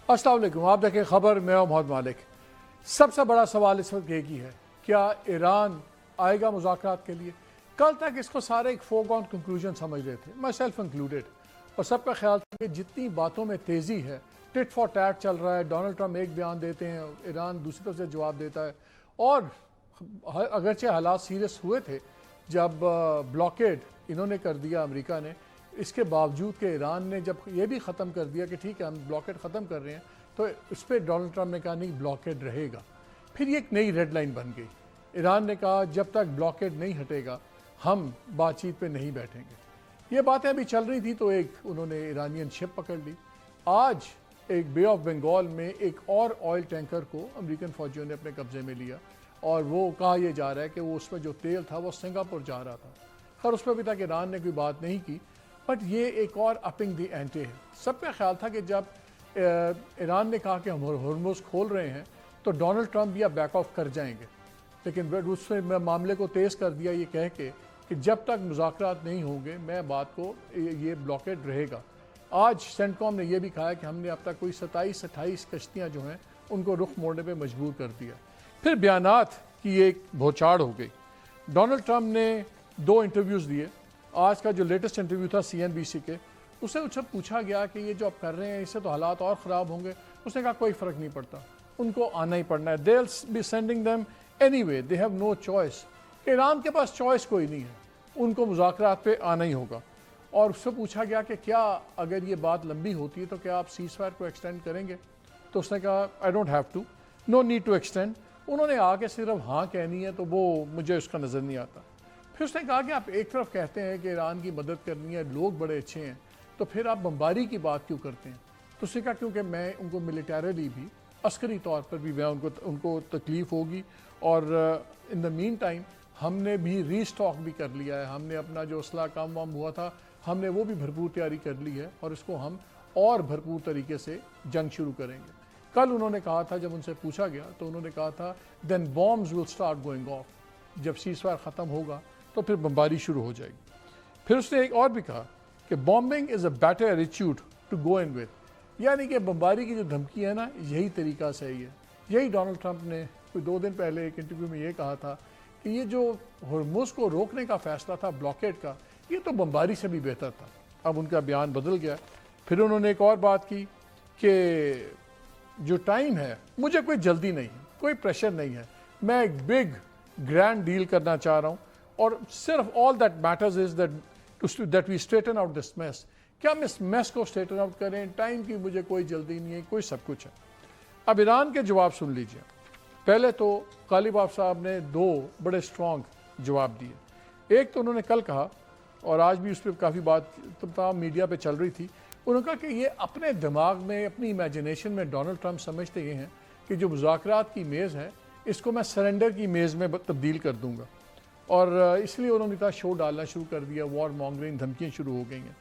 السلام علیکم، آپ دیکھیں خبر، میں ہوں محمد مالک۔ سب سے بڑا سوال اس وقت ایک ہی ہے، کیا ایران آئے گا مذاکرات کے لیے؟ کل تک اس کو سارے ایک فوگون کنکلوژن سمجھ رہے تھے، مائی سیلف انکلوڈیڈ، اور سب کا خیال تھا کہ جتنی باتوں میں تیزی ہے، ٹٹ فار ٹیٹ چل رہا ہے، ڈونلڈ ٹرمپ ایک بیان دیتے ہیں، ایران دوسری طرف سے جواب دیتا ہے، اور اگرچہ حالات سیریس ہوئے تھے جب بلاکیڈ انہوں نے کر دیا امریکہ نے، اس کے باوجود کہ ایران نے جب یہ بھی ختم کر دیا کہ ٹھیک ہے ہم بلاکیڈ ختم کر رہے ہیں، تو اس پہ ڈونلڈ ٹرمپ نے کہا نہیں بلاکیڈ رہے گا۔ پھر یہ ایک نئی ریڈ لائن بن گئی، ایران نے کہا جب تک بلاکیڈ نہیں ہٹے گا ہم بات چیت پہ نہیں بیٹھیں گے۔ یہ باتیں ابھی چل رہی تھی تو ایک انہوں نے ایرانین شپ پکڑ لی۔ آج ایک بے آف بنگال میں ایک اور آئل ٹینکر کو امریکن فوجیوں نے اپنے قبضے میں لیا، اور وہ کہا یہ جا رہا ہے کہ وہ اس میں جو تیل تھا وہ سنگاپور جا رہا تھا۔ خیر اس پہ ابھی تک ایران نے کوئی بات نہیں کی، بٹ یہ ایک اور اپنگ دی اینٹے ہے۔ سب کا خیال تھا کہ جب ایران نے کہا کہ ہم ہرمز کھول رہے ہیں تو ڈونلڈ ٹرمپ یا بیک آف کر جائیں گے، لیکن اس نے معاملے کو تیز کر دیا یہ کہہ کے کہ جب تک مذاکرات نہیں ہوں گے میں بات کو یہ بلاکیڈ رہے گا۔ آج سینٹکام نے یہ بھی کہا ہے کہ ہم نے اب تک کوئی 27-28 کشتیاں جو ہیں ان کو رخ موڑنے پہ مجبور کر دیا۔ پھر بیانات کی ایک بھوچاڑ ہو گئی۔ ڈونلڈ ٹرمپ نے 2 انٹرویوز دیے۔ آج کا جو لیٹسٹ انٹرویو تھا CNBC کے، اسے اس سے پوچھا گیا کہ یہ جو آپ کر رہے ہیں اس سے تو حالات اور خراب ہوں گے۔ اس نے کہا کوئی فرق نہیں پڑتا، ان کو آنا ہی پڑنا ہے، they'll be sending them anyway, they have no choice۔ کہ ایران کے پاس چوائس کوئی نہیں ہے، ان کو مذاکرات پہ آنا ہی ہوگا۔ اور اس سے پوچھا گیا کہ کیا اگر یہ بات لمبی ہوتی ہے تو کیا آپ سیز فائر کو ایکسٹینڈ کریں گے؟ تو اس نے کہا I don't have to, no need to extend۔ انہوں نے آ کے صرف ہاں کہنی ہے تو وہ مجھے اس کا نظر نہیں آتا۔ پھر اس نے کہا کہ آپ ایک طرف کہتے ہیں کہ ایران کی مدد کرنی ہے، لوگ بڑے اچھے ہیں، تو پھر آپ بمباری کی بات کیوں کرتے ہیں؟ تو اس نے کہا کیونکہ میں ان کو ملیٹریلی بھی، عسکری طور پر بھی ان کو تکلیف ہوگی، اور ان دا مین ٹائم ہم نے بھی ری اسٹاک بھی کر لیا ہے، ہم نے اپنا جو اسلحہ کام وام ہوا تھا ہم نے وہ بھی بھرپور تیاری کر لی ہے، اور اس کو ہم اور بھرپور طریقے سے جنگ شروع کریں گے۔ کل انہوں نے کہا تھا جب ان سے پوچھا گیا تو انہوں نے کہا تھا then bombs will start going off, جب سیز فائر ختم ہوگا تو پھر بمباری شروع ہو جائے گی۔ پھر اس نے ایک اور بھی کہا کہ bombing is a better attitude to go in with, یعنی کہ بمباری کی جو دھمکی ہے نا یہی طریقہ صحیح ہے۔ یہی ڈونلڈ ٹرمپ نے کوئی 2 دن پہلے ایک انٹرویو میں یہ کہا تھا کہ یہ جو ہرمز کو روکنے کا فیصلہ تھا بلاکیڈ کا، یہ تو بمباری سے بھی بہتر تھا۔ اب ان کا بیان بدل گیا۔ پھر انہوں نے ایک اور بات کی کہ جو ٹائم ہے مجھے کوئی جلدی نہیں ہے، کوئی پریشر نہیں ہے، میں ایک بگ گرینڈ ڈیل کرنا چاہ رہا ہوں، اور صرف all that matters is that we straighten out this mess, کہ ہم اس میس کو اسٹریٹن آؤٹ کریں، ٹائم کی مجھے کوئی جلدی نہیں ہے، کوئی سب کچھ ہے۔ اب ایران کے جواب سن لیجئے۔ پہلے تو غالباف صاحب نے 2 بڑے اسٹرانگ جواب دیے۔ ایک تو انہوں نے کل کہا، اور آج بھی اس پہ کافی بات تمام میڈیا پہ چل رہی تھی، انہوں نے کہا کہ یہ اپنے دماغ میں، اپنی امیجنیشن میں ڈونلڈ ٹرمپ سمجھتے یہ ہیں کہ جو مذاکرات کی میز ہے اس کو میں سرنڈر کی میز میں تبدیل کر دوں گا، اور اس لیے انہوں نے کہا شو ڈالنا شروع کر دیا، وار مانگرنگ، دھمکیاں شروع ہو گئی ہیں۔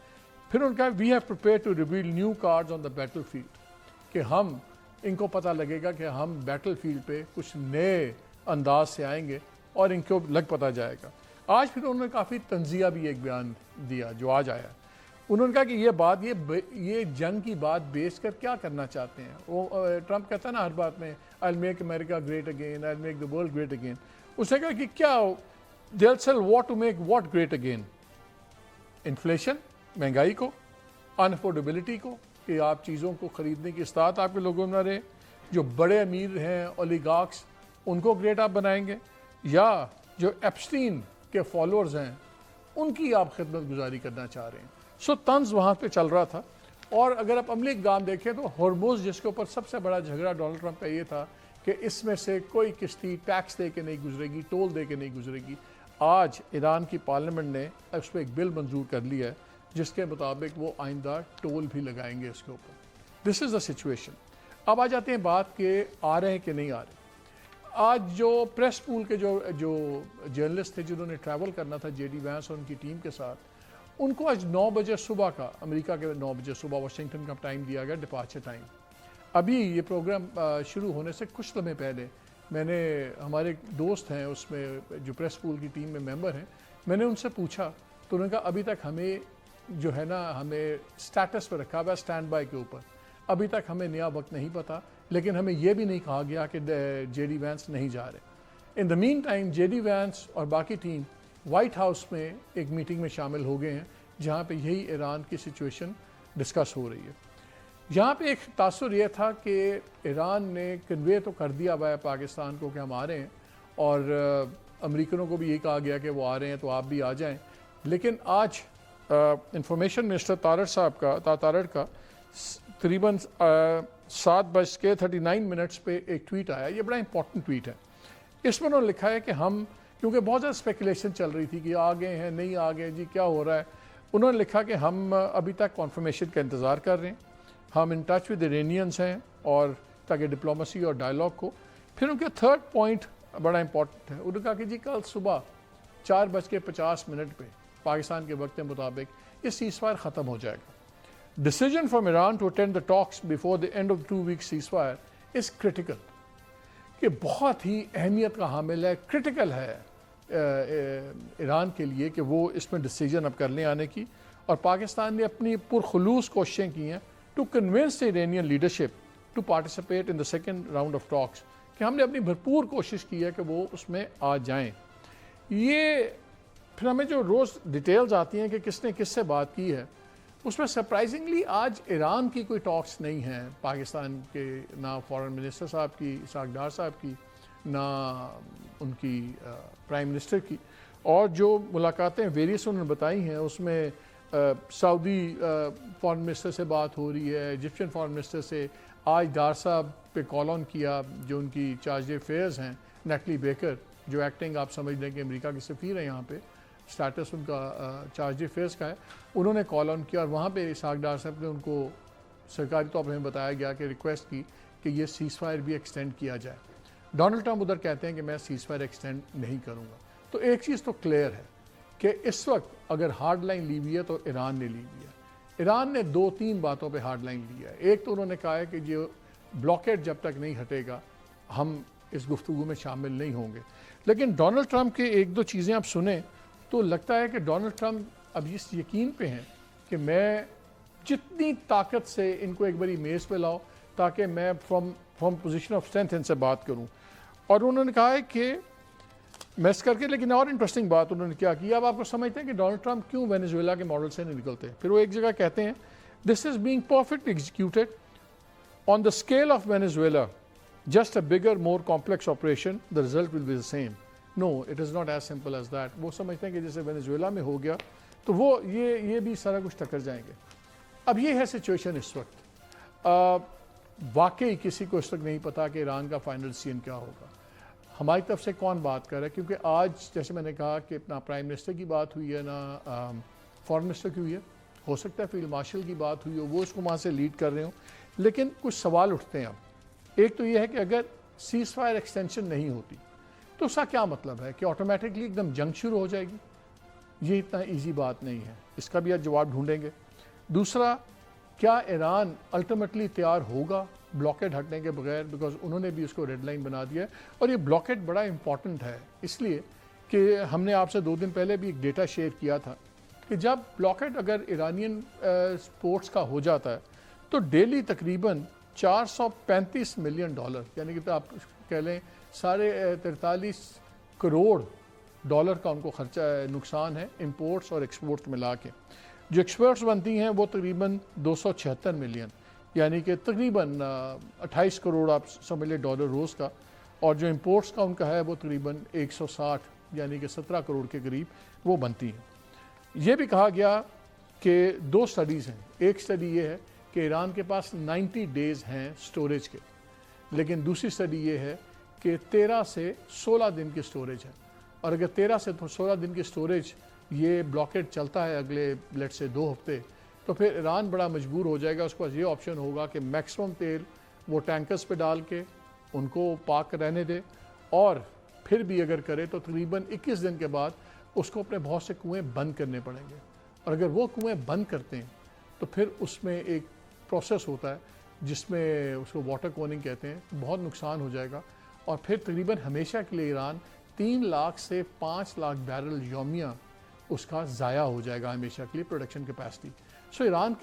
پھر انہوں نے کہا we have prepared to reveal new cards on the battlefield, کہ ہم ان کو پتہ لگے گا کہ ہم بیٹل فیلڈ پہ کچھ نئے انداز سے آئیں گے اور ان کو لگ پتہ جائے گا۔ آج پھر انہوں نے کافی تنزیہ بھی ایک بیان دیا جو آج آیا۔ انہوں نے کہا کہ یہ بات یہ جنگ کی بات بیچ کر کیا کرنا چاہتے ہیں؟ وہ ٹرمپ کہتا ہے نا ہر بات میں I'll make America great again, I'll make the world great again۔ اس نے کہا کہ کیا they'll sell what to make what great again؟ Inflation, مہنگائی کو، انافورڈیبلٹی کو، کہ آپ چیزوں کو خریدنے کی استطاعت آپ کے لوگوں میں نہ رہے، جو بڑے امیر ہیں اولیگارکس ان کو گریٹ آپ بنائیں گے، یا جو ایپسٹین کے فالوورز ہیں ان کی آپ خدمت گزاری کرنا چاہ رہے ہیں؟ سو طنز وہاں پہ چل رہا تھا۔ اور اگر آپ عملی اقدام دیکھیں تو ہرمز، جس کے اوپر سب سے بڑا جھگڑا ڈونلڈ ٹرمپ کا یہ تھا کہ اس میں سے کوئی کشتی ٹیکس دے کے نہیں گزرے گی، ٹول دے کے نہیں گزرے گی، آج ایران کی پارلیمنٹ نے اس پہ ایک بل منظور کر لیا ہے جس کے مطابق وہ آئندہ ٹول بھی لگائیں گے اس کے اوپر۔ دس از دا سچویشن۔ اب آ جاتے ہیں بات کہ آ رہے ہیں کہ نہیں آ رہے۔ آج جو پریس پول کے جو جرنلسٹ تھے جنہوں نے ٹریول کرنا تھا JD وینس اور ان کی ٹیم کے ساتھ، ان کو آج 9 بجے صبح کا، امریکہ کے 9 بجے صبح واشنگٹن کا ٹائم دیا گیا، ڈپارچر ٹائم۔ ابھی یہ پروگرام شروع ہونے سے کچھ لمحے پہلے میں نے، ہمارے دوست ہیں اس میں جو پریس پول کی ٹیم میں ممبر ہیں، میں نے ان سے پوچھا تو انہوں نے کہا ابھی تک ہمیں جو ہے نا ہمیں اسٹیٹس پہ رکھا ہوا ہے اسٹینڈ بائی کے اوپر، ابھی تک ہمیں نیا وقت نہیں پتا، لیکن ہمیں یہ بھی نہیں کہا گیا کہ جے ڈی وینس نہیں جا رہے۔ ان دا مین ٹائم جے ڈی وینس اور باقی ٹیم وائٹ ہاؤس میں ایک میٹنگ میں شامل ہو گئے ہیں جہاں پہ یہی ایران کی سچویشن ڈسکس ہو رہی ہے۔ یہاں پہ ایک تاثر یہ تھا کہ ایران نے کنوے تو کر دیا ہوا ہے پاکستان کو کہ ہم آ رہے ہیں، اور امریکنوں کو بھی یہی کہا گیا کہ وہ آ رہے ہیں تو آپ بھی آ جائیں، لیکن آج انفارمیشن منسٹر تارڑ کا تقریباً 7:39 پہ ایک ٹویٹ آیا۔ یہ بڑا امپورٹنٹ ٹویٹ ہے۔ اس میں انہوں نے لکھا ہے کہ ہم، کیونکہ بہت زیادہ اسپیکولیشن چل رہی تھی کہ آ گئے ہیں نہیں آ گئے جی کیا ہو رہا ہے، انہوں نے لکھا کہ ہم ابھی تک کنفرمیشن کا انتظار کر رہے ہیں، ہم ان ٹچ ود ایرانینز ہیں، اور تاکہ ڈپلومسی اور ڈائلاگ کو۔ پھر ان کے تھرڈ پوائنٹ بڑا امپورٹنٹ ہے، انہوں نے کہا کہ جی کل صبح 4:50 پہ پاکستان کے وقت کے مطابق یہ سیز فائر ختم ہو جائے گا۔ Decision from Iran to attend the talks before the end of 2 week ceasefire is critical, کہ بہت ہی اہمیت کا حامل ہے، کریٹیکل ہے ایران کے لیے کہ وہ اس میں ڈیسیجن اب کر لیں آنے کی، اور پاکستان نے اپنی پرخلوص کوششیں کی ہیں to convince the Iranian leadership to participate in the second round of talks, کہ ہم نے اپنی بھرپور کوشش کی ہے کہ وہ اس میں آ جائیں۔ یہ پھر ہمیں جو روز ڈیٹیلز آتی ہیں کہ کس نے کس سے بات کی ہے، اس میں سرپرائزنگلی آج ایران کی کوئی ٹاکس نہیں ہیں پاکستان کے، نہ فارن منسٹر صاحب کی اسحاق ڈار صاحب کی، نہ ان کی پرائم منسٹر کی، اور جو ملاقاتیں ویریس انہوں نے بتائی ہیں اس میں سعودی فارن منسٹر سے بات ہو رہی ہے، ایجپشین فارن منسٹر سے، آج ڈار صاحب پہ کال آن کیا جو ان کی چارج افیئرز ہیں نیٹلی بیکر، جو ایکٹنگ آپ سمجھ لیں کہ امریکہ کی سفیر ہے یہاں پہ، سٹیٹس ان کا چارج افیئرز کا ہے، انہوں نے کال آن کیا، اور وہاں پہ اسحاق ڈار صاحب نے ان کو سرکاری طور پر ہمیں بتایا گیا کہ ریکویسٹ کی کہ یہ سیز فائر بھی ایکسٹینڈ کیا جائے۔ ڈونلڈ ٹرمپ ادھر کہتے ہیں کہ میں سیز فائر ایکسٹینڈ نہیں کروں گا۔ تو ایک چیز تو کلیئر ہے کہ اس وقت اگر ہارڈ لائن لی ہوئی ہے تو ایران نے لی ہوئی ہے۔ ایران نے 2-3 باتوں پہ ہارڈ لائن لی ہے۔ ایک تو انہوں نے کہا ہے کہ یہ بلاکیڈ جب تک نہیں ہٹے گا ہم اس گفتگو میں شامل نہیں ہوں گے، لیکن ڈونلڈ ٹرمپ کے 1-2 چیزیں آپ سنیں تو لگتا ہے کہ ڈونلڈ ٹرمپ اب اس یقین پہ ہیں کہ میں جتنی طاقت سے ان کو ایک باری میز پہ لاؤ تاکہ میں from position of strength in سے بات کروں۔ اور انہوں نے کہا ہے کہ میس کر کے، لیکن اور انٹرسٹنگ بات انہوں نے کیا کی، اب آپ کو سمجھتے ہیں کہ ڈونلڈ ٹرمپ کیوں وینیزویلا کے ماڈل سے نہیں نکلتے۔ پھر وہ ایک جگہ کہتے ہیں this is being perfectly executed on the scale of Venezuela, just a bigger more complex operation, the result will be the same. No it is not as simple as that. وہ سمجھتے ہیں کہ جیسے وینیزویلا میں ہو گیا تو وہ یہ بھی سارا کچھ ٹکر جائیں گے۔ اب یہ ہے سچویشن اس وقت۔ واقعی کسی کو اس وقت نہیں پتا کہ ایران کا فائنل ڈیسیژن کیا ہوگا، ہماری طرف سے کون بات کر رہا ہے، کیونکہ آج جیسے میں نے کہا کہ نہ پرائم منسٹر کی بات ہوئی ہے، نہ فارن منسٹر کی ہوئی ہے، ہو سکتا ہے فیلڈ مارشل کی بات ہوئی ہو، وہ اس کو وہاں سے لیڈ کر رہے ہوں، لیکن کچھ سوال اٹھتے ہیں اب۔ ایک تو یہ ہے کہ اگر سیز فائر ایکسٹینشن نہیں ہوتی تو اس کا کیا مطلب ہے کہ آٹومیٹکلی ایک دم جنگ شروع ہو جائے گی؟ یہ اتنا ایزی بات نہیں ہے، اس کا بھی آج جواب ڈھونڈیں گے۔ دوسرا، کیا ایران الٹیمیٹلی تیار ہوگا بلاکیڈ ہٹنے کے بغیر، بیکاز انہوں نے بھی اس کو ریڈ لائن بنا دیا ہے، اور یہ بلاکیڈ بڑا امپورٹنٹ ہے اس لیے کہ ہم نے آپ سے 2 دن پہلے بھی ایک ڈیٹا شیئر کیا تھا کہ جب بلاکیڈ اگر ایرانین سپورٹس کا ہو جاتا ہے تو ڈیلی تقریباً $435 ملین، یعنی کہ آپ کہہ لیں 43.5 کروڑ کا ان کو خرچہ نقصان ہے امپورٹس اور ایکسپورٹس ملا کے۔ جو ایکسپورٹس بنتی ہیں وہ تقریباً 276 ملین، یعنی کہ تقریباً 28 کروڑ آپ سمجھ لیں ڈالر روز کا، اور جو امپورٹس کا ان کا ہے وہ تقریباً 160 یعنی کہ 17 کروڑ کے قریب وہ بنتی ہیں۔ یہ بھی کہا گیا کہ 2 سٹڈیز ہیں، ایک سٹڈی یہ ہے کہ ایران کے پاس 90 ڈیز ہیں سٹوریج کے، لیکن دوسری سٹڈی یہ ہے کہ 13 سے 16 دن کی سٹوریج ہے، اور اگر 13 سے 16 دن کی سٹوریج یہ بلاکیڈ چلتا ہے اگلے لیٹ سے 2 ہفتے، تو پھر ایران بڑا مجبور ہو جائے گا، اس کے پاس یہ آپشن ہوگا کہ میکسیمم تیل وہ ٹینکرز پہ ڈال کے ان کو پاک رہنے دے، اور پھر بھی اگر کرے تو تقریباً 21 دن کے بعد اس کو اپنے بہت سے کنویں بند کرنے پڑیں گے، اور اگر وہ کنویں بند کرتے ہیں تو پھر اس میں ایک پروسیس ہوتا ہے جس میں اس کو واٹر کوننگ کہتے ہیں، بہت نقصان ہو جائے گا، اور پھر تقریباً ہمیشہ کے لیے ایران 3 لاکھ سے 5 لاکھ بیرل یومیہ اس کا ضائع ہو جائے گا ہمیشہ کے لیے پروڈکشن کیپیسٹی۔ سو ایران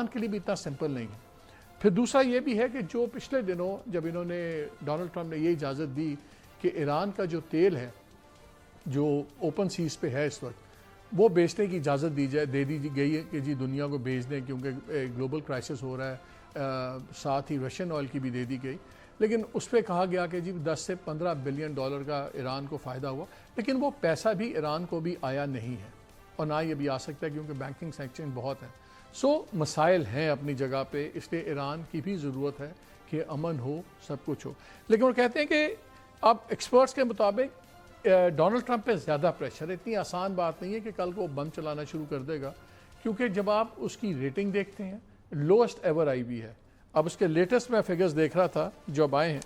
کے لیے بھی اتنا سمپل نہیں ہے۔ پھر دوسرا یہ بھی ہے کہ جو پچھلے دنوں جب انہوں نے ڈونلڈ ٹرمپ نے یہ اجازت دی کہ ایران کا جو تیل ہے جو اوپن سیز پہ ہے اس وقت وہ بیچنے کی اجازت دے دی گئی ہے کہ جی دنیا کو بیچ دیں کیونکہ گلوبل کرائسس ہو رہا ہے، ساتھ ہی رشین آئل کی بھی دے دی گئی، لیکن اس پہ کہا گیا کہ جی 10 سے 15 بلین ڈالر کا ایران کو فائدہ ہوا، لیکن وہ پیسہ بھی ایران کو بھی آیا نہیں ہے اور نہ یہ بھی آ سکتا ہے کیونکہ بینکنگ سینکشن بہت ہیں۔ مسائل ہیں اپنی جگہ پہ، اس لیے ایران کی بھی ضرورت ہے کہ امن ہو، سب کچھ ہو، لیکن وہ کہتے ہیں کہ اب ایکسپرٹس کے مطابق ڈونلڈ ٹرمپ پہ زیادہ پریشر ہے، اتنی آسان بات نہیں ہے کہ کل کو وہ بم چلانا شروع کر دے گا، کیونکہ جب آپ اس کی ریٹنگ دیکھتے ہیں لوسٹ ایور آئی بھی ہے۔ اب اس کے لیٹسٹ میں فگرز دیکھ رہا تھا جو اب آئے ہیں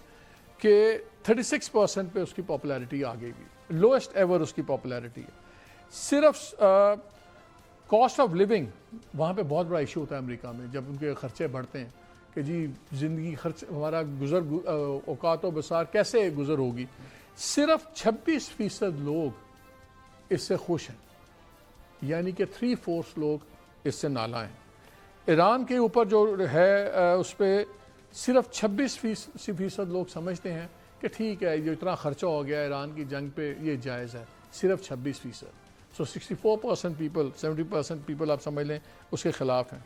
کہ 36% پہ اس کی پاپولیرٹی آ گئی بھی، لوسٹ ایور اس کی پاپولیرٹی ہے۔ صرف کاسٹ آف لیونگ وہاں پہ بہت بڑا ایشو ہوتا ہے امریکہ میں، جب ان کے خرچے بڑھتے ہیں کہ جی زندگی خرچ ہمارا اوقات و بسار کیسے گزر ہوگی، صرف 26% لوگ اس سے خوش ہیں، یعنی کہ 3/4 لوگ اس سے نالاں ہیں۔ ایران کے اوپر جو ہے اس پہ صرف 26% لوگ سمجھتے ہیں کہ ٹھیک ہے جو اتنا خرچہ ہو گیا ایران کی جنگ پہ یہ جائز ہے، صرف 26%۔ 64% پیپل 70% پیپل آپ سمجھ لیں اس کے خلاف ہیں،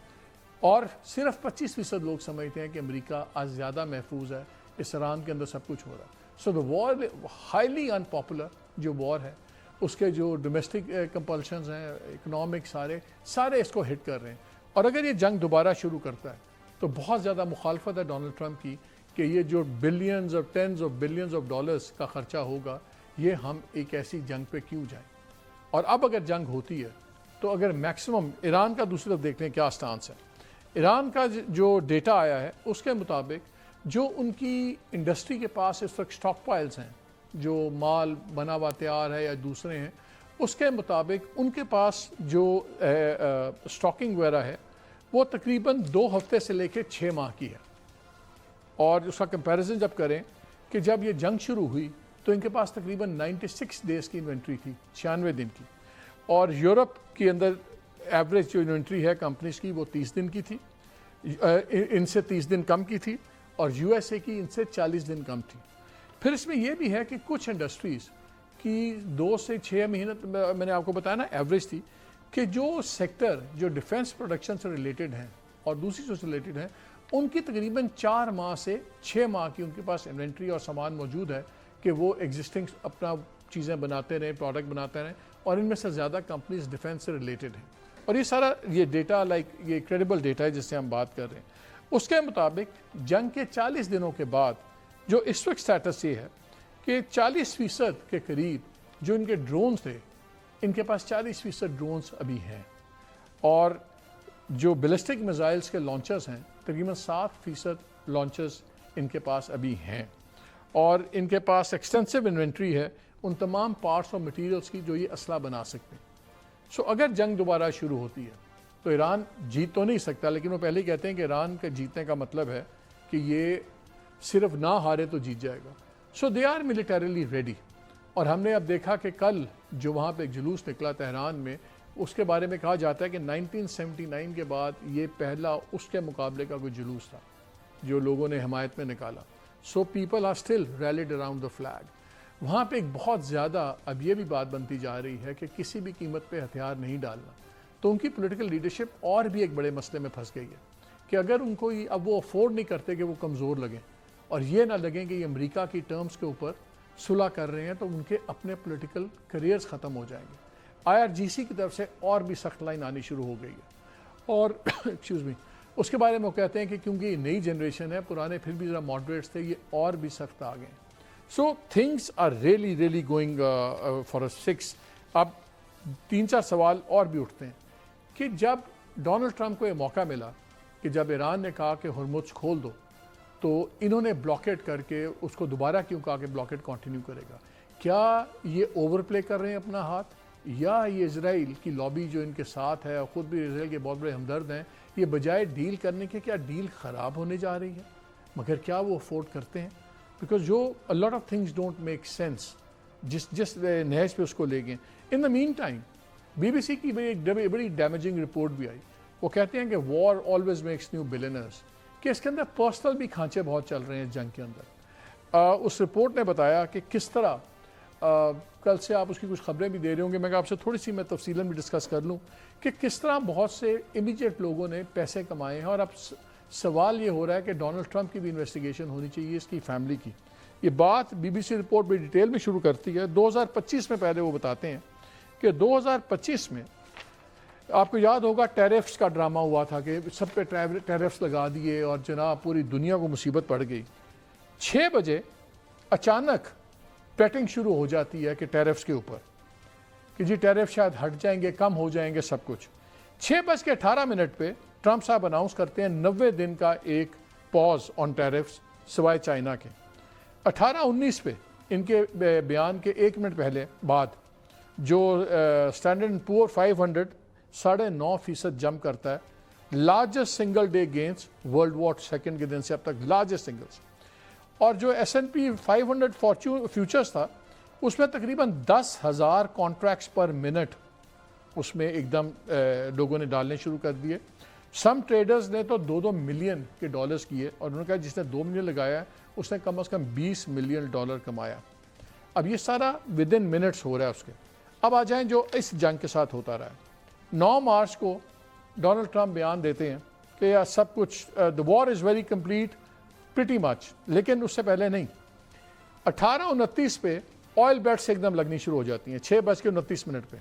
اور صرف 25% لوگ سمجھتے ہیں کہ امریکہ آج زیادہ محفوظ ہے، اس ایران کے اندر سب کچھ ہو رہا ہے۔ دا وار ہائیلی ان پاپولر جو وار ہے، اس کے جو ڈومیسٹک کمپلشنز ہیں، اکنامک سارے اس کو ہٹ کر رہے ہیں، اور اگر یہ جنگ دوبارہ شروع کرتا ہے تو بہت زیادہ مخالفت ہے ڈونلڈ ٹرمپ کی کہ یہ جو بلینز اور tens of billions of dollars کا خرچہ ہوگا یہ ہم ایک ایسی جنگ پہ کیوں جائیں۔ اور اب اگر جنگ ہوتی ہے تو اگر میکسیمم ایران کا دوسری طرف دیکھ لیں کیا سٹانس ہے، ایران کا جو ڈیٹا آیا ہے اس کے مطابق جو ان کی انڈسٹری کے پاس اس وقت سٹاک پائلز ہیں، جو مال بنا ہوا تیار ہے یا دوسرے ہیں، اس کے مطابق ان کے پاس جو سٹاکنگ وغیرہ ہے وہ تقریباً 2 ہفتے سے لے کے 6 ماہ کی ہے، اور اس کا کمپیریزن جب کریں کہ جب یہ جنگ شروع ہوئی تو ان کے پاس تقریباً 96 ڈیز کی انوینٹری تھی، 96 دن کی، اور یورپ کے اندر ایوریج جو انوینٹری ہے کمپنیز کی وہ 30 دن کی تھی، ان سے 30 دن کم کی تھی، اور یو ایس اے کی ان سے 40 دن کم تھی۔ پھر اس میں یہ بھی ہے کہ کچھ انڈسٹریز کی 2 سے 6 مہینے میں نے آپ کو بتایا نا ایوریج تھی، کہ جو سیکٹر جو ڈیفنس پروڈکشن سے ریلیٹڈ ہیں اور دوسری چیزوں سے ریلیٹڈ ہیں ان کی تقریباً 4 ماہ سے 6 ماہ کی ان کے پاس انوینٹری اور سامان موجود ہے کہ وہ ایگزسٹنگ اپنا چیزیں بناتے رہیں، پروڈکٹ بناتے رہیں، اور ان میں سے زیادہ کمپنیز ڈیفنس سے ریلیٹڈ ہیں، اور یہ سارا یہ ڈیٹا یہ کریڈیبل ڈیٹا ہے جس سے ہم بات کر رہے ہیں۔ اس کے مطابق جنگ کے 40 دنوں کے بعد جو اس وقت سٹیٹس یہ ہے کہ 40% کے قریب جو ان کے ڈرونز تھے ان کے پاس 40% ڈرونز ابھی ہیں، اور جو بیلسٹک میزائلز کے لانچرز ہیں تقریباً 7% لانچرز ان کے پاس ابھی ہیں، اور ان کے پاس ایکسٹینسو انوینٹری ہے ان تمام پارٹس اور مٹیریلز کی جو یہ اسلحہ بنا سکتے ہیں۔ اگر جنگ دوبارہ شروع ہوتی ہے تو ایران جیت تو نہیں سکتا، لیکن وہ پہلے ہی کہتے ہیں کہ ایران کے جیتنے کا مطلب ہے کہ یہ صرف نہ ہارے تو جیت جائے گا۔ دے آر ملیٹریلی ریڈی، اور ہم نے اب دیکھا کہ کل جو وہاں پہ ایک جلوس نکلا تہران میں، اس کے بارے میں کہا جاتا ہے کہ 1979 کے بعد یہ پہلا اس کے مقابلے کا کوئی جلوس تھا جو لوگوں نے حمایت میں نکالا۔ People are still rallied around the flag. وہاں پہ ایک بہت زیادہ اب یہ بھی بات بنتی جا رہی ہے کہ کسی بھی قیمت پہ ہتھیار نہیں ڈالنا، تو ان کی پولیٹیکل لیڈرشپ اور بھی ایک بڑے مسئلے میں پھنس گئی ہے کہ اگر ان کو اب وہ افورڈ نہیں کرتے کہ وہ کمزور لگیں اور یہ نہ لگیں کہ یہ امریکہ کی ٹرمز کے اوپر صلح کر رہے ہیں، تو ان کے اپنے پولیٹیکل کریئرز ختم ہو جائیں گے۔ IRGC کی طرف سے اور بھی سخت لائن آنی شروع ہو گئی ہے، اور اس کے بارے میں وہ کہتے ہیں کہ کیونکہ یہ نئی جنریشن ہے، پرانے پھر بھی ذرا ماڈریٹس تھے، یہ اور بھی سخت آ گئے ہیں۔ Things are really going for a fix. اب 3-4 سوال اور بھی اٹھتے ہیں کہ جب ڈونلڈ ٹرمپ کو یہ موقع ملا کہ جب ایران نے کہا کہ ہرمز کھول دو، تو انہوں نے بلاکیٹ کر کے اس کو دوبارہ کیوں کہا کہ بلاکیٹ کنٹینیو کرے گا؟ کیا یہ اوور پلے کر رہے ہیں اپنا ہاتھ، یا یہ اسرائیل کی لابی جو ان کے ساتھ ہے اور خود بھی اسرائیل کے بہت بڑے ہمدرد ہیں، یہ بجائے ڈیل کرنے کے کیا ڈیل خراب ہونے جا رہی ہے؟ مگر کیا وہ افورڈ کرتے ہیں؟ بیکاز جو a lot of things don't make sense جس نہج پہ اس کو لے گئے۔ ان دا مین ٹائم BBC کی بڑی ڈیمیجنگ رپورٹ بھی آئی، وہ کہتے ہیں کہ وار آلویز میکس نیو بلینئرز، کہ اس کے اندر پرسنل بھی کھانچے بہت چل رہے ہیں جنگ کے اندر. اس رپورٹ نے بتایا کہ کس طرح کل سے آپ اس کی کچھ خبریں بھی دے رہے ہوں گے, میں آپ سے تھوڑی سی میں تفصیلاً بھی ڈسکس کر لوں کہ کس طرح بہت سے امیجیٹ لوگوں نے پیسے کمائے ہیں. اور اب سوال یہ ہو رہا ہے کہ ڈونلڈ ٹرمپ کی بھی انویسٹیگیشن ہونی چاہیے, اس کی فیملی کی. یہ بات بی بی سی رپورٹ بھی ڈیٹیل میں شروع کرتی ہے. 2025 میں پہلے وہ بتاتے ہیں کہ 2025 میں آپ کو یاد ہوگا ٹیرفس کا ڈرامہ ہوا تھا کہ سب پہ ٹیرفس لگا دیے اور جناب پوری دنیا کو مصیبت پڑ گئی. 6 بجے اچانک بیٹنگ شروع ہو جاتی ہے کہ ٹیرفس کے اوپر کہ جی ٹیرف شاید ہٹ جائیں گے, کم ہو جائیں گے, سب کچھ. 6:18 پہ ٹرمپ صاحب اناؤنس کرتے ہیں 90 دن کا ایک پاز آن ٹیرفس سوائے چائنا کے. 18-19 پہ ان کے بیان کے 1 منٹ پہلے بعد جو اسٹینڈرڈ اینڈ پور 500 9.5% جمپ کرتا ہے, largest single day gains World War second کے دن سے اب تک لارجسٹ سنگلز. اور جو S&P 500 فیوچرز تھا اس میں تقریباً 10,000 کانٹریکٹس پر منٹ اس میں ایک دم لوگوں نے ڈالنے شروع کر دیے. سم ٹریڈرز نے تو 2 ملین کے ڈالرز کیے اور انہوں نے کہا جس نے 2 ملین لگایا ہے اس نے کم از کم $20 ملین کمایا. اب یہ سارا ود ان منٹس ہو رہا ہے اس کے. اب آ جائیں جو اس جنگ کے ساتھ ہوتا رہا ہے. 9 مارچ کو ڈونلڈ ٹرمپ بیان دیتے ہیں کہ یار سب کچھ the war is very complete pretty much, لیکن اس سے پہلے نہیں. 18:29 پہ آئل بیٹس ایک دم لگنی شروع ہو جاتی ہیں 6:29 پہ.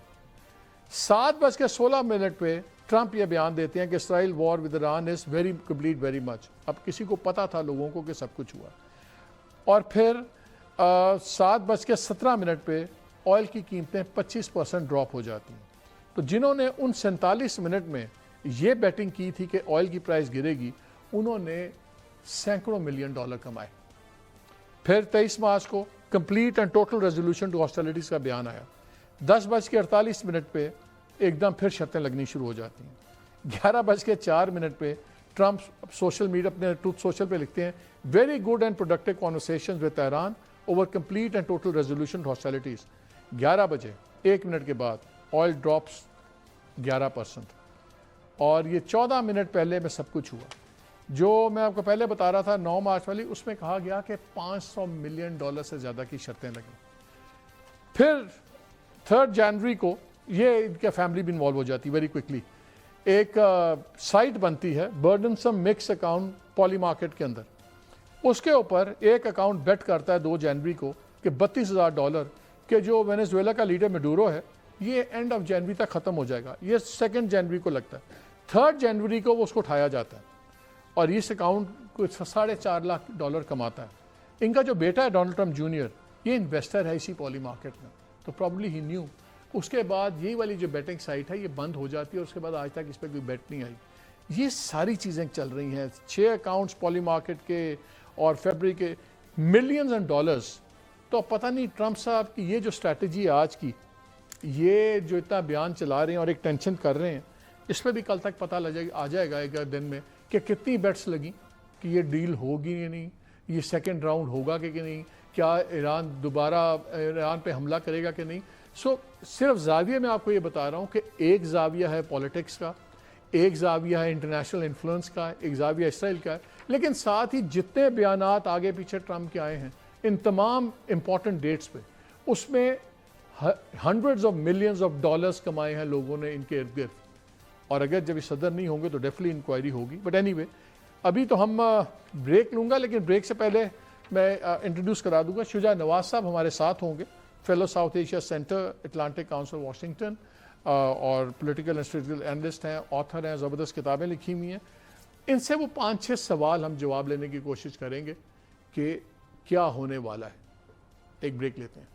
7:16 پہ ٹرمپ یہ بیان دیتے ہیں کہ Israel war with Iran is very complete very much. اب کسی کو پتا تھا لوگوں کو کہ سب کچھ ہوا. اور پھر 7:17 پہ آئل کی قیمتیں 25% ڈراپ ہو جاتی ہیں. تو جنہوں نے ان 47 منٹ میں یہ بیٹنگ کی تھی کہ آئل کی پرائس گرے گی, انہوں نے سینکڑوں ملین ڈالر کمائے. پھر 23 مارچ کو complete and total resolution to hostilities کا بیان آیا. 10:48 پہ ایک دم پھر شرطیں لگنی شروع ہو جاتی ہیں. 11:04 پہ ٹرمپ سوشل میڈیا اپنے ٹروتھ سوشل پہ لکھتے ہیں very good and productive conversations with Iran over complete and total resolution to hostilities. 11 بجے 1 منٹ کے بعد آئل ڈراپس 11%. اور یہ 14 منٹ پہلے میں سب کچھ ہوا. جو میں آپ کو پہلے بتا رہا تھا 9 مارچ والی, اس میں کہا گیا کہ $500 ملین سے زیادہ کی شرطیں لگیں. پھر 3 جنوری کو یہ ان کے فیملی بھی انوالو ہو جاتی ویری کوئکلی. ایک سائٹ بنتی ہے برڈنسم مکس اکاؤنٹ پالی مارکیٹ کے اندر. اس کے اوپر ایک اکاؤنٹ بیٹ کرتا ہے 2 جنوری کو کہ $32,000 کہ جو وینیزویلا کا لیڈر میڈورو ہے یہ اینڈ آف جنوری تک ختم ہو جائے گا. یہ 2 جنوری کو لگتا ہے. 3 جنوری کو وہ اس کو اٹھایا جاتا ہے اور اس اکاؤنٹ کو $4.5 لاکھ کماتا ہے. ان کا جو بیٹا ہے ڈونلڈ ٹرمپ جونیئر یہ انویسٹر ہے اسی پالی مارکیٹ میں, تو پرابلی ہی نیو. اس کے بعد یہی والی جو بیٹنگ سائٹ ہے یہ بند ہو جاتی ہے اور اس کے بعد آج تک اس پہ کوئی بیٹ نہیں آئی. یہ ساری چیزیں چل رہی ہیں. 6 اکاؤنٹس پالی مارکیٹ کے اور فیبرک کے ملینز اینڈ ڈالرز. تو پتہ نہیں ٹرمپ صاحب کی یہ جو اسٹریٹجی آج کی, یہ جو اتنا بیان چلا رہے ہیں اور ایک ٹینشن کر رہے ہیں, اس پہ بھی کل تک پتہ آ جائے گا ایک دن میں کہ کتنی بیٹس لگیں کہ یہ ڈیل ہوگی یا نہیں, یہ سیکنڈ راؤنڈ ہوگا کہ نہیں, کیا ایران دوبارہ ایران پہ حملہ کرے گا کہ نہیں. صرف زاویے میں آپ کو یہ بتا رہا ہوں کہ ایک زاویہ ہے پولیٹکس کا, ایک زاویہ ہے انٹرنیشنل انفلوئنس کا, ایک زاویہ اسرائیل کا ہے, لیکن ساتھ ہی جتنے بیانات آگے پیچھے ٹرمپ کے آئے ہیں ان تمام امپورٹنٹ ڈیٹس پہ, اس میں hundreds of millions of dollars کمائے ہیں لوگوں نے ان کے ارد گرد. اور اگر جب یہ صدر نہیں ہوں گے تو ڈیفینیٹلی انکوائری ہوگی. بٹ اینی وے ابھی تو ہم بریک لوں گا, لیکن بریک سے پہلے میں انٹروڈیوس کرا دوں گا شجاع نواز صاحب ہمارے ساتھ ہوں گے, fellow south Asia centre Atlantic council Washington, اور پولیٹیکل انسٹیٹیوشنل اینالسٹ ہیں, آتھر ہیں, زبردست کتابیں لکھی ہوئی ہیں. ان سے وہ 5-6 سوال ہم جواب لینے کی کوشش کریں گے کہ کیا ہونے والا ہے. ایک بریک لیتے ہیں.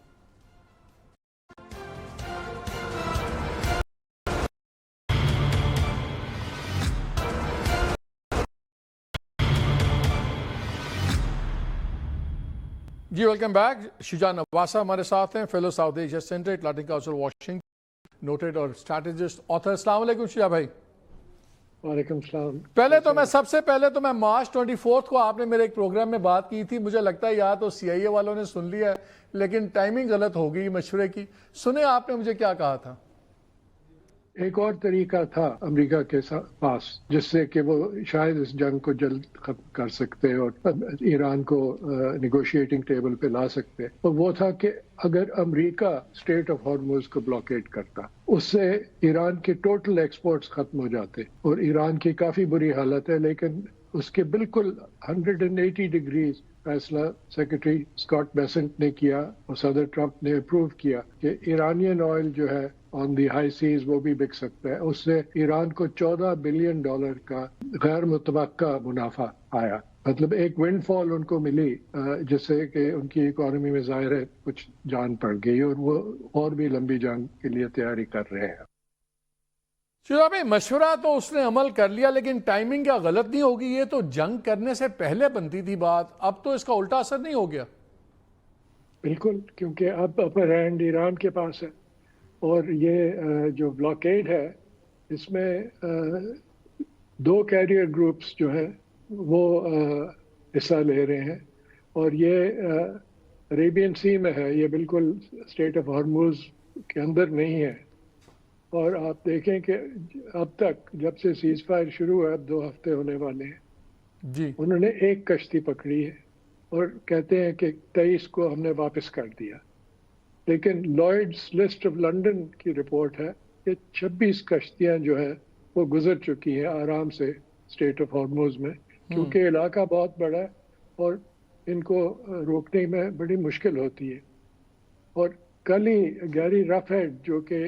جی ویلکم بیک. شجاع نواز صاحب ہمارے ساتھ ہیں, fellow south Asia centre Atlantic council Washington, noted اور اسٹریٹجسٹ, آتھر. السلام علیکم شجاع بھائی. وعلیکم السلام. سب سے پہلے تو میں مارچ 24 کو آپ نے میرے ایک پروگرام میں بات کی تھی, مجھے لگتا ہے یا تو CIA والوں نے سن لیا ہے لیکن ٹائمنگ غلط ہو گئی مشورے کی. سنیں آپ نے مجھے کیا کہا تھا؟ ایک اور طریقہ تھا امریکہ کے پاس جس سے کہ وہ شاید اس جنگ کو جلد ختم کر سکتے اور ایران کو نیگوشیٹنگ ٹیبل پہ لا سکتے، اور وہ تھا کہ اگر امریکہ اسٹریٹ آف ہارموز کو بلاکیڈ کرتا، اس سے ایران کے ٹوٹل ایکسپورٹس ختم ہو جاتے، اور ایران کی کافی بری حالت ہے، لیکن اس کے بالکل 180 ڈگریز فیصلہ سیکرٹری اسکاٹ بیسنٹ نے کیا اور صدر ٹرمپ نے اپروو کیا کہ ایرانین آئل جو ہے آن دی ہائی سیز وہ بھی بک سکتا ہے۔ اس سے ایران کو $14 بلین کا غیر متوقع منافع آیا، مطلب ایک ونڈ فال ان کو ملی جس سے کہ ان کی اکانومی میں ظاہر ہے کچھ جان پڑ گئی، اور وہ اور بھی لمبی جنگ کے لیے تیاری کر رہے ہیں۔ شہزاد بھائی، مشورہ تو اس نے عمل کر لیا، لیکن ٹائمنگ کیا غلط نہیں ہوگی؟ یہ تو جنگ کرنے سے پہلے بنتی تھی بات، اب تو اس کا الٹا اثر نہیں ہو گیا؟ بالکل، کیونکہ اب اپر ہینڈ ایران کے پاس ہے، اور یہ جو بلاکیڈ ہے اس میں 2 کیریئر گروپس جو ہیں وہ حصہ لے رہے ہیں، اور یہ عربین سی میں ہے، یہ بالکل اسٹریٹ آف ہارموز کے اندر نہیں ہے۔ اور آپ دیکھیں کہ اب تک جب سے سیز فائر شروع ہے، اب 2 ہفتے ہونے والے ہیں، جی، انہوں نے ایک کشتی پکڑی ہے اور کہتے ہیں کہ 23 کو ہم نے واپس کر دیا، لیکن لائڈز لسٹ آف لنڈن کی رپورٹ ہے کہ 26 کشتیاں جو ہیں وہ گزر چکی ہیں آرام سے اسٹریٹ آف ہارموز میں، کیونکہ علاقہ بہت بڑا ہے اور ان کو روکنے میں بڑی مشکل ہوتی ہے۔ اور کل ہی گیری رافیڈ جو کہ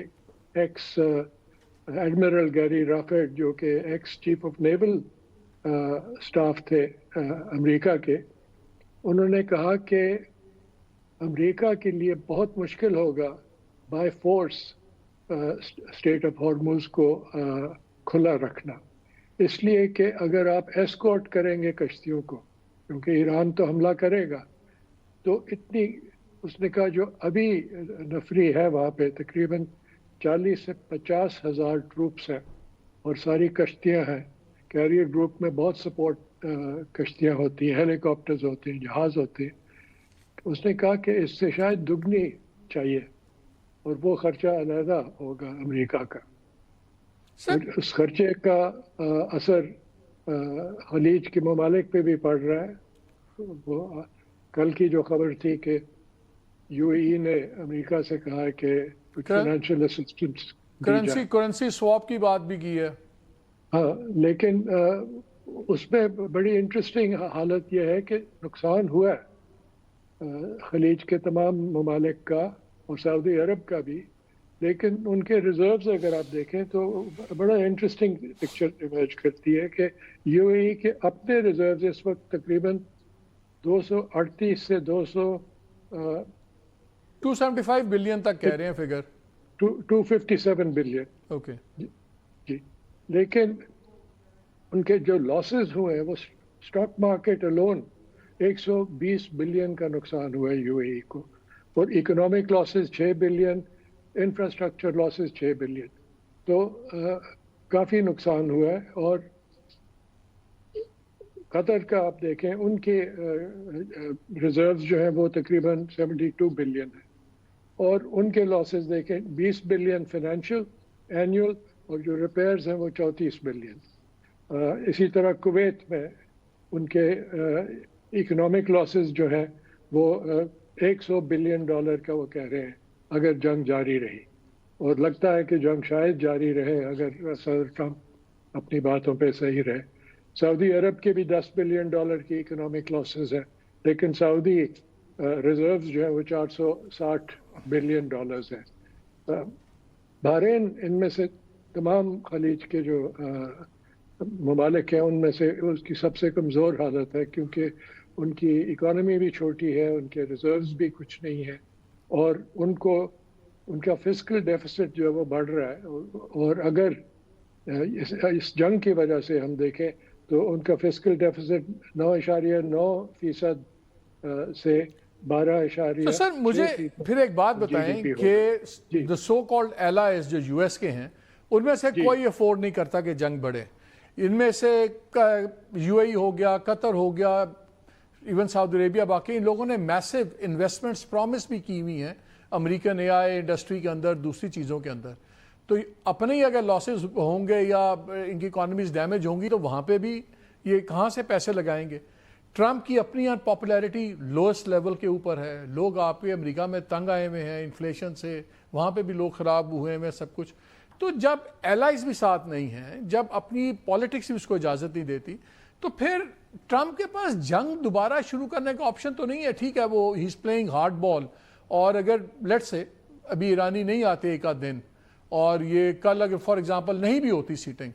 ایکس ایڈمرل گیری رافیڈ جو کہ x chief of naval staff تھے امریکہ کے، انہوں نے کہا کہ امریکہ کے لیے بہت مشکل ہوگا بائی فورس اسٹریٹ آف ہارموز کو کھلا رکھنا، اس لیے کہ اگر آپ ایسکورٹ کریں گے کشتیوں کو، کیونکہ ایران تو حملہ کرے گا، تو اتنی اس نے کہا جو ابھی نفری ہے وہاں پہ تقریباً 40 سے 50 ہزار ٹروپس ہیں، اور ساری کشتیاں ہیں، کیریئر گروپ میں بہت سپورٹ کشتیاں ہوتی ہیں، ہیلی کاپٹرز ہوتے ہیں، جہاز ہوتے ہیں۔ اس نے کہا کہ اس سے شاید دگنی چاہیے، اور وہ خرچہ علیحدہ ہوگا امریکہ کا، اور اس خرچے کا اثر خلیج کے ممالک پہ بھی پڑ رہا ہے۔ وہ کل کی جو خبر تھی کہ یو اے ای نے امریکہ سے کہا ہے کہ فائنینشیل اسسٹنس کرنسی سواپ کی بات بھی کی ہے۔ ہاں، لیکن اس میں بڑی انٹرسٹنگ حالت یہ ہے کہ نقصان ہوا ہے خلیج کے تمام ممالک کا اور سعودی عرب کا بھی، لیکن ان کے ریزروز اگر آپ دیکھیں تو بڑا انٹرسٹنگ پکچر ایمرج کرتی ہے کہ یو اے ای کے اپنے ریزروز اس وقت تقریباً 238 سے 275 بلین تک کہہ رہے ہیں فگر۔ 257 بلین، اوکے جی، لیکن ان کے جو لاسز ہوئے ہیں وہ اسٹاک مارکیٹ الون 120 بلین کا نقصان ہوا ہے یو اے ای کو، اور economic losses 6 billion, infrastructure losses 6 billion, تو کافی نقصان ہوا ہے۔ اور قطر کا آپ دیکھیں ان کے ریزروز جو ہیں وہ تقریباً 72 بلین ہیں، اور ان کے لاسز دیکھیں 20 بلین فائنینشیل اینیول، اور جو ریپیئرز ہیں وہ 34 بلین۔ اسی طرح کویت میں ان کے اکنامک لاسز جو ہیں وہ $100 بلین کا وہ کہہ رہے ہیں اگر جنگ جاری رہی، اور لگتا ہے کہ جنگ شاید جاری رہے اگر صدر ٹرمپ اپنی باتوں پہ صحیح رہے۔ سعودی عرب کے بھی $10 بلین کی اکنامک لاسز ہیں، لیکن سعودی ریزروز جو ہیں وہ $460 بلین ہیں۔ بحرین ان میں سے تمام خلیج کے جو ممالک ہیں ان میں سے اس کی سب سے کمزور حالت ہے، کیونکہ ان کی اکانومی بھی چھوٹی ہے، ان کے ریزروز بھی کچھ نہیں ہیں، اور ان کا فسکل ڈیفیسٹ جو ہے وہ بڑھ رہا ہے، اور اگر اس جنگ کی وجہ سے ہم دیکھیں تو ان کا فسکل ڈیفیسٹ 9.9% سے 12.6%۔ تو سر مجھے پھر ایک بات بتائیں کہ the so called allies جو یو ایس کے ہیں ان میں سے کوئی افورڈ نہیں کرتا کہ جنگ بڑھے، ان میں سے یو اے ای ہو گیا، قطر ہو گیا، ایون سعودی عربیہ، باقی ان لوگوں نے میسو انویسٹمنٹس پرومس بھی کی ہوئی ہیں امریکن اے آئی انڈسٹری کے اندر، دوسری چیزوں کے اندر۔ تو اپنے ہی اگر لاسز ہوں گے یا ان کی اکانومیز ڈیمیج ہوں گی تو وہاں پہ بھی یہ کہاں سے پیسے لگائیں گے؟ ٹرمپ کی اپنی پاپولیرٹی لوئسٹ لیول کے اوپر ہے، لوگ آپ کے امریکہ میں تنگ آئے ہوئے ہیں انفلیشن سے، وہاں پہ بھی لوگ خراب ہوئے ہیں سب کچھ. تو جب ایلائز بھی ساتھ نہیں ہیں، جب اپنی پالیٹکس بھی اس کو اجازت نہیں دیتی، تو پھر ٹرمپ کے پاس جنگ دوبارہ شروع کرنے کا آپشن تو نہیں ہے. ٹھیک ہے وہ ہی از پلئنگ ہارڈ بال، اور اگر لیٹ سے ابھی ایرانی نہیں آتے ایک آدھ دن اور یہ کل اگر فار ایگزامپل نہیں بھی ہوتی سیٹنگ،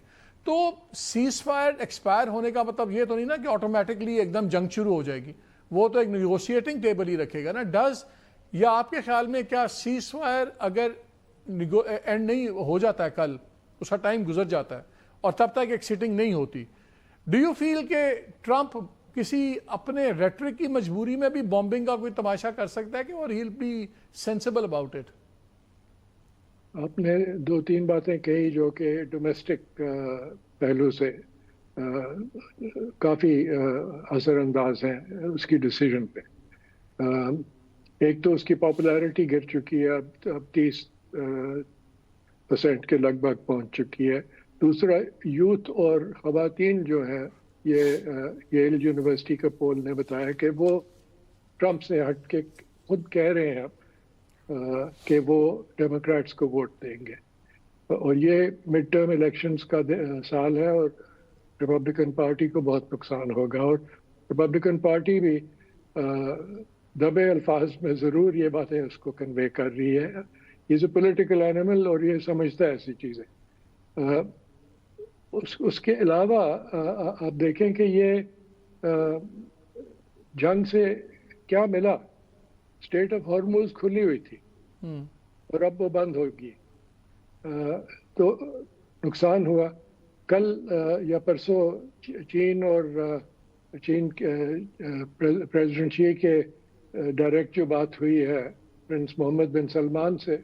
تو سیز فائر ایکسپائر ہونے کا مطلب یہ تو نہیں نا کہ آٹومیٹکلی ایک دم جنگ شروع ہو جائے گی. وہ تو ایک نیگوشیٹنگ ٹیبل ہی رکھے گا نا. ڈز یا آپ کے خیال میں کیا سیز فائر اگر اینڈ نہیں ہو جاتا ہے کل، اس کا ٹائم گزر جاتا ہے اور تب تک ایک سیٹنگ نہیں ہوتی، ڈو یو فیل کہ ٹرمپ کسی اپنے ریٹرک کی مجبوری میں بھی بامبنگ کا کوئی تماشا کر سکتا ہے کہ اور he'll be sensible about it? آپ نے 2-3 باتیں کہی جو کہ ڈومیسٹک پہلو سے کافی اثر انداز ہیں اس کی ڈیسیژن پہ. ایک تو اس کی پاپولیرٹی گر چکی ہے، اب 30% کے لگ بھگ پہنچ چکی ہے. دوسرا، یوتھ اور خواتین جو ہیں، یہ ییل یونیورسٹی کا پول نے بتایا کہ وہ ٹرمپ سے ہٹ کے خود کہہ رہے ہیں کہ وہ ڈیموکریٹس کو ووٹ دیں گے. اور یہ مڈ ٹرم الیکشنز کا سال ہے اور ریپبلکن پارٹی کو بہت نقصان ہوگا. اور ریپبلکن پارٹی بھی دبے الفاظ میں ضرور یہ باتیں اس کو کنوے کر رہی ہے. یہ اے پولیٹیکل اینیمل اور یہ سمجھتا ہے ایسی چیزیں. اس کے علاوہ آپ دیکھیں کہ یہ جنگ سے کیا ملا. اسٹیٹ آف ہارموز کھلی ہوئی تھی اور اب وہ بند ہوگی، تو نقصان ہوا. کل یا پرسوں چین اور چین پریزیڈنٹ شی کے ڈائریکٹ جو بات ہوئی ہے پرنس محمد بن سلمان سے،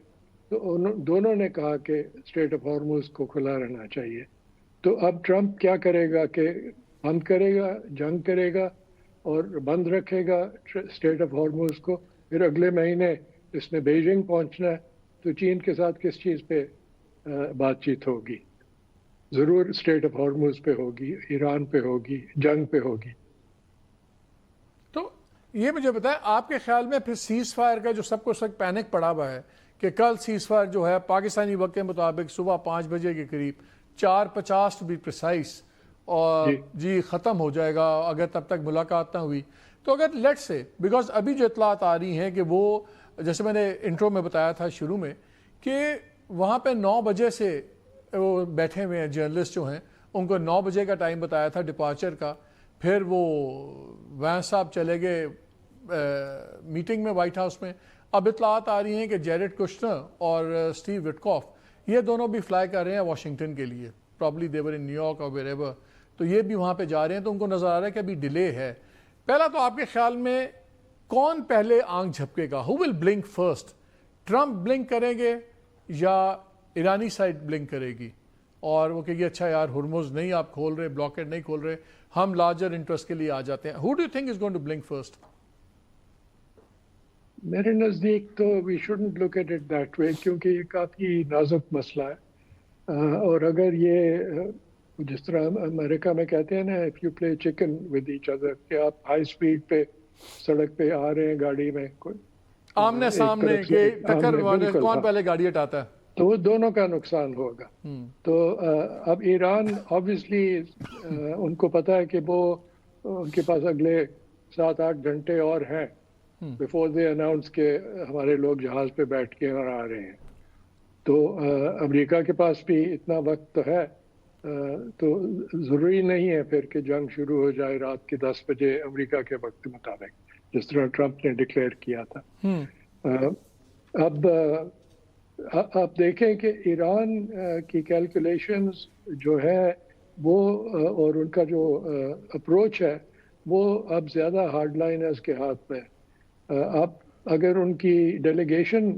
تو دونوں نے کہا کہ اسٹیٹ آف ہارموز کو کھلا رہنا چاہیے. تو اب ٹرمپ کیا کرے گا کہ بند کرے گا، جنگ کرے گا اور بند رکھے گا اسٹیٹ آف ہارموز کو. پھر اگلے مہینے اس نے بیجنگ پہنچنا ہے، تو چین کے ساتھ کس چیز پہ بات چیت ہوگی؟ ضرور اسٹیٹ آف ہارموز پہ ہوگی، ایران پہ ہوگی، جنگ پہ ہوگی. تو یہ مجھے بتائیں آپ کے خیال میں پھر سیز فائر کا جو سب کو اس وقت پینک پڑا ہوا ہے کہ کل سیز فائر جو ہے پاکستانی وقت کے مطابق صبح 5 بجے کے قریب 4:50 ٹو بی پریسائز اور جی ختم ہو جائے گا اگر تب تک ملاقات نہ ہوئی. تو اگر لیٹ سے بیکاز ابھی جو اطلاعات آ رہی ہیں کہ وہ جیسے میں نے انٹرو میں بتایا تھا شروع میں کہ وہاں پہ 9 بجے سے وہ بیٹھے ہوئے ہیں جرنلسٹ جو ہیں، ان کو 9 بجے کا ٹائم بتایا تھا ڈپارچر کا. پھر وہ وینس صاحب چلے گئے میٹنگ میں وائٹ ہاؤس میں. اب اطلاعات آ رہی ہیں کہ جیرڈ کشنر اور اسٹیو وٹکاف یہ دونوں بھی فلائی کر رہے ہیں واشنگٹن کے لیے، پرابلی دیور ان نیو یارک اور ویر ایور. تو یہ بھی وہاں پہ جا رہے ہیں، تو ان کو نظر آ رہا ہے کہ ابھی ڈیلے ہے. پہلا تو آپ کے خیال میں کون پہلے آنکھ جھپکے گا؟ ہو ول بلنک فرسٹ؟ ٹرمپ بلنک کریں گے یا ایرانی سائڈ بلنک کرے گی اور وہ کہ یہ اچھا یار ہرمز نہیں آپ کھول رہے، بلاکیڈ نہیں کھول رہے، ہم لارجر انٹرسٹ کے لیے آ جاتے ہیں. Who do you think is going to blink first? میرے نزدیک تو we shouldn't look at it that way, کیونکہ یہ کافی نازک مسئلہ ہے. اور اگر یہ جس طرح امریکہ میں کہتے ہیں نا if you play chicken with each other, کہ آپ ہائی اسپیڈ پہ سڑک پہ آ رہے ہیں گاڑی میں آمنے سامنے کہ ٹکر کون پہلے گاڑی ہٹاتا ہے، تو وہ دونوں کا نقصان ہوگا. تو اب ایران آبویسلی ان کو پتا ہے کہ وہ ان کے پاس اگلے 7-8 گھنٹے اور ہیں بیفور دے اناؤنس کہ ہمارے لوگ جہاز پہ بیٹھ کے اور آ رہے ہیں. تو امریکہ کے پاس بھی اتنا وقت تو ہے، تو ضروری نہیں ہے پھر کہ جنگ شروع ہو جائے رات کے 10 بجے امریکہ کے وقت کے مطابق جس طرح ٹرمپ نے ڈکلیئر کیا تھا. اب آپ دیکھیں کہ ایران کی کیلکولیشنز جو ہے وہ اور ان کا جو اپروچ ہے وہ اب زیادہ ہارڈ لائنرز کے ہاتھ میں. آپ اگر ان کی ڈیلیگیشن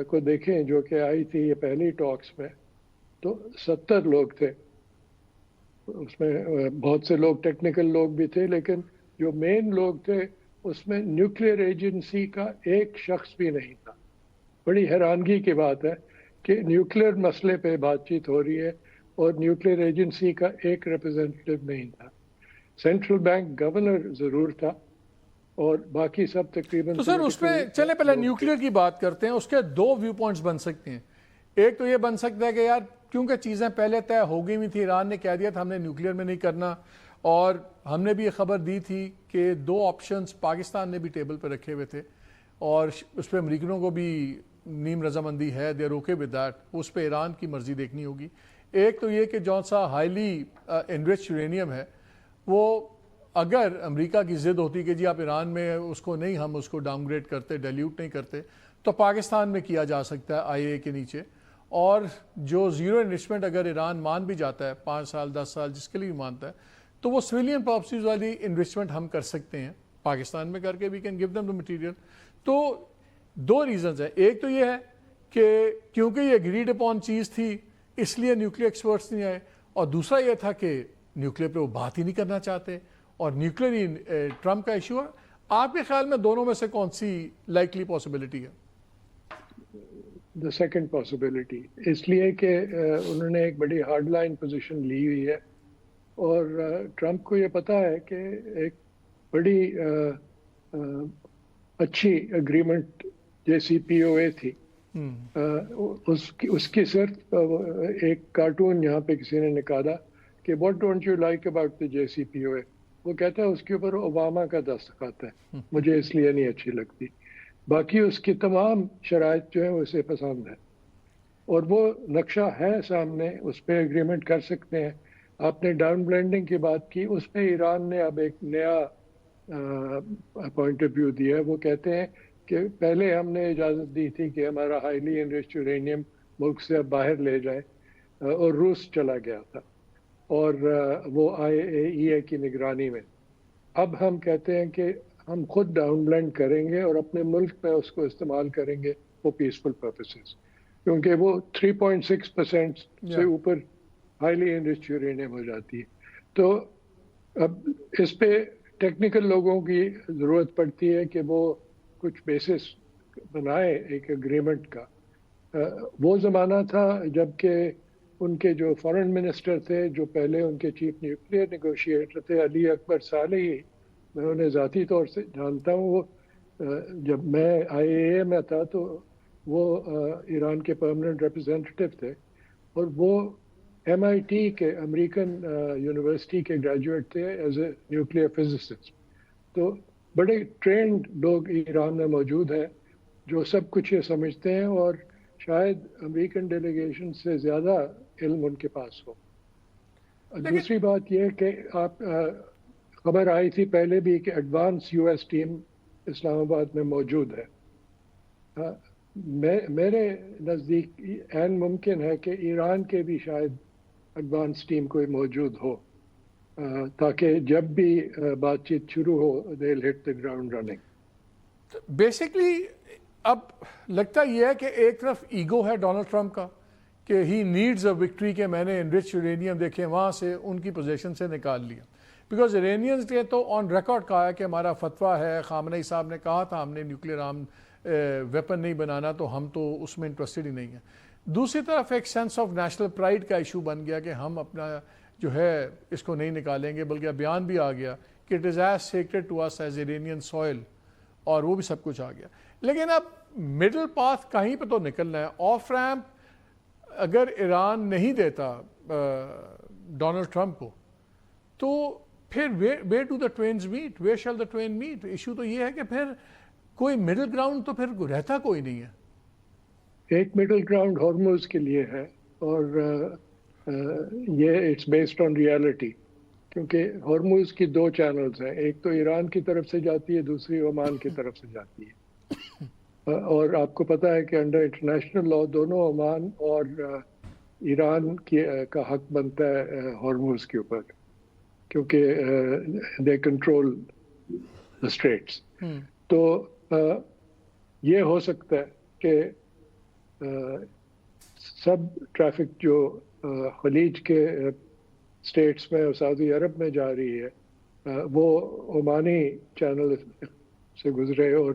کو دیکھیں جو کہ آئی تھی یہ پہلی ٹاکس میں، تو 70 لوگ تھے. اس میں بہت سے لوگ ٹیکنیکل لوگ بھی تھے، لیکن جو مین لوگ تھے اس میں نیوکلیئر ایجنسی کا ایک شخص بھی نہیں تھا. بڑی حیرانگی کی بات ہے کہ نیوکلیئر مسئلے پہ بات چیت ہو رہی ہے اور نیوکلیئر ایجنسی کا ایک ریپرزینٹیو نہیں تھا. سینٹرل بینک گورنر ضرور تھا اور باقی سب تقریباً. تو سر اس پہ چلے پہلے نیوکلیئر کی بات کرتے ہیں. اس کے دو ویو پوائنٹس بن سکتے ہیں. ایک تو یہ بن سکتا ہے کہ یار کیونکہ چیزیں پہلے طے ہو گئی ہوئی تھی, ایران نے کہہ دیا تھا ہم نے نیوکلیئر میں نہیں کرنا, اور ہم نے بھی یہ خبر دی تھی کہ دو آپشنز پاکستان نے بھی ٹیبل پہ رکھے ہوئے تھے اور اس پہ امریکنوں کو بھی نیم رضامندی ہے, they are okay with that. اس پہ ایران کی مرضی دیکھنی ہوگی. ایک تو یہ کہ جون سا ہائیلی انریچ یورینیم ہے وہ اگر امریکہ کی ضد ہوتی کہ جی آپ ایران میں اس کو نہیں, ہم اس کو ڈاؤن گریڈ کرتے, ڈیلیوٹ نہیں کرتے, تو پاکستان میں کیا جا سکتا ہے آئی اے کے نیچے. اور جو زیرو انویسٹمنٹ اگر ایران مان بھی جاتا ہے 5 سال 10 سال جس کے لیے بھی مانتا ہے, تو وہ سویلین پرپسز والی انویسٹمنٹ ہم کر سکتے ہیں پاکستان میں کر کے, we can give them the material. تو دو ریزنز ہیں. ایک تو یہ ہے کہ کیونکہ یہ اگریڈ اپون چیز تھی اس لیے نیوکلیئر ایکسپرٹس نہیں آئے, اور دوسرا یہ تھا کہ نیوکلیئر پہ وہ بات ہی نہیں کرنا چاہتے اور نیوکلیئر ہی ٹرمپ کا ایشو ہے. آپ کے خیال میں دونوں میں سے کون سی لائکلی پاسبلٹی ہے؟ دا سیکنڈ پاسبلٹی, اس لیے کہ انہوں نے ایک بڑی ہارڈ لائن پوزیشن لی ہوئی ہے اور ٹرمپ کو یہ پتا ہے کہ ایک بڑی اچھی اگریمنٹ جیسی پی او اے تھی, اس کی صرف ایک کارٹون یہاں پہ کسی نے نکالا کہ what don't you like about the J C P O A. وہ کہتا ہے اس کے اوپر اوباما کا دستخط ہے, مجھے اس لیے نہیں اچھی لگتی. باقی اس کی تمام شرائط جو ہیں وہ اسے پسند ہے اور وہ نقشہ ہے سامنے, اس پہ اگریمنٹ کر سکتے ہیں. آپ نے ڈاؤن بلینڈنگ کی بات کی, اس پہ ایران نے اب ایک نیا پوائنٹ آف ویو دیا ہے. وہ کہتے ہیں کہ پہلے ہم نے اجازت دی تھی کہ ہمارا ہائیلی انریچڈ یورینیم ملک سے اب باہر لے جائے اور روس چلا گیا تھا اور وہ آئی اے ای کی نگرانی میں. اب ہم کہتے ہیں کہ ہم خود ڈاؤن بلینڈ کریں گے اور اپنے ملک میں اس کو استعمال کریں گے فور پیسفل پرپسز, کیونکہ وہ 3.6% سے اوپر ہائیلی انریچڈ یورینیم ہو جاتی ہے. تو اب اس پہ ٹیکنیکل لوگوں کی ضرورت پڑتی ہے کہ وہ کچھ بیسس بنائے ایک اگریمنٹ کا. وہ زمانہ تھا جب کہ ان کے جو فارن منسٹر تھے, جو پہلے ان کے چیف نیوکلیئر نیگوشیٹر تھے, علی اکبر صالحی, میں انہیں ذاتی طور سے جانتا ہوں. وہ جب میں آئی اے میں تھا تو وہ ایران کے پرماننٹ ریپرزینٹیٹو تھے اور وہ ایم آئی ٹی کے امریکن یونیورسٹی کے گریجویٹ تھے ایز اے نیوکلیئر فزسسٹ. تو بڑے ٹرینڈ لوگ ایران میں موجود ہیں جو سب کچھ یہ سمجھتے ہیں اور شاید امریکن ڈیلیگیشن سے زیادہ علم ان کے پاس ہو. دوسری بات یہ کہ آپ خبر آئی تھی پہلے بھی کہ ایڈوانس یو ایس ٹیم اسلام آباد میں موجود ہے. میرے نزدیک عین ممکن ہے کہ ایران کے بھی شاید ایڈوانس ٹیم کوئی موجود ہو تاکہ جب بھی بات چیت شروع ہو دے ول ہٹ دی گراؤنڈ رننگ. بیسکلی اب لگتا یہ ہے کہ ایک طرف ایگو ہے ڈونلڈ ٹرمپ کا کہ ہی نیڈز اے وکٹری, کہ میں نے انریچ یورینیم دیکھے وہاں سے ان کی پوزیشن سے نکال لیا. بیکاز ایرانیئنز نے تو آن ریکارڈ کہا ہے کہ ہمارا فتویٰ ہے, خامنئی صاحب نے کہا تھا ہم نے نیوکلیئر آرم ویپن نہیں بنانا, تو ہم تو اس میں انٹرسٹڈ ہی نہیں ہیں. دوسری طرف ایک سینس آف نیشنل پرائڈ کا ایشو بن گیا کہ ہم اپنا جو ہے اس کو نہیں نکالیں گے, بلکہ بیان بھی آ گیا کہ it is as sacred to us as Iranian soil, اور وہ بھی سب کچھ آ گیا. لیکن اب مڈل پاتھ کہیں پہ تو نکلنا ہے. آف ریمپ اگر ایران نہیں دیتا ڈونلڈ ٹرمپ کو, تو پھر where do the twains meet, where shall the twain meet. Issue تو یہ ہے کہ پھر کوئی مڈل گراؤنڈ تو پھر رہتا کوئی نہیں ہے. ایک مڈل گراؤنڈ ہارموز کے لیے ہے اور یہ اٹس بیسڈ آن ریالٹی, کیونکہ ہارموز کی دو چینلز ہیں, ایک تو ایران کی طرف سے جاتی ہے, دوسری عمان کی طرف سے جاتی ہے. اور آپ کو پتہ ہے کہ انڈر انٹرنیشنل لا دونوں عمان اور ایران کا حق بنتا ہے ہارموز کے اوپر, کیونکہ دے کنٹرول دا اسٹریٹس. تو یہ ہو سکتا ہے کہ سب ٹریفک جو خلیج کے اسٹیٹس میں اور سعودی عرب میں جا رہی ہے وہ عمانی چینل سے گزرے اور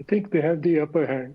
I think they have the upper hand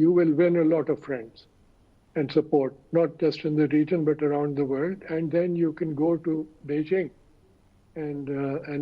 you will win a lot of friends and support, not just in the region but around the world, and then you can go to Beijing and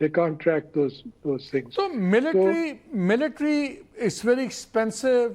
They can't track those things. So military is very expensive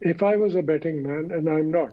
If I was a betting man, and I'm not,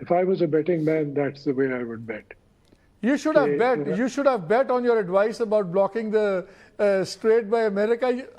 If I was a betting man, that's the way I would bet. You should have bet. You should have bet on your advice about blocking the Strait by America.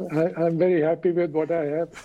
I'm very happy with what I have.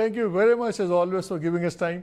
thank you very much as always for giving us time.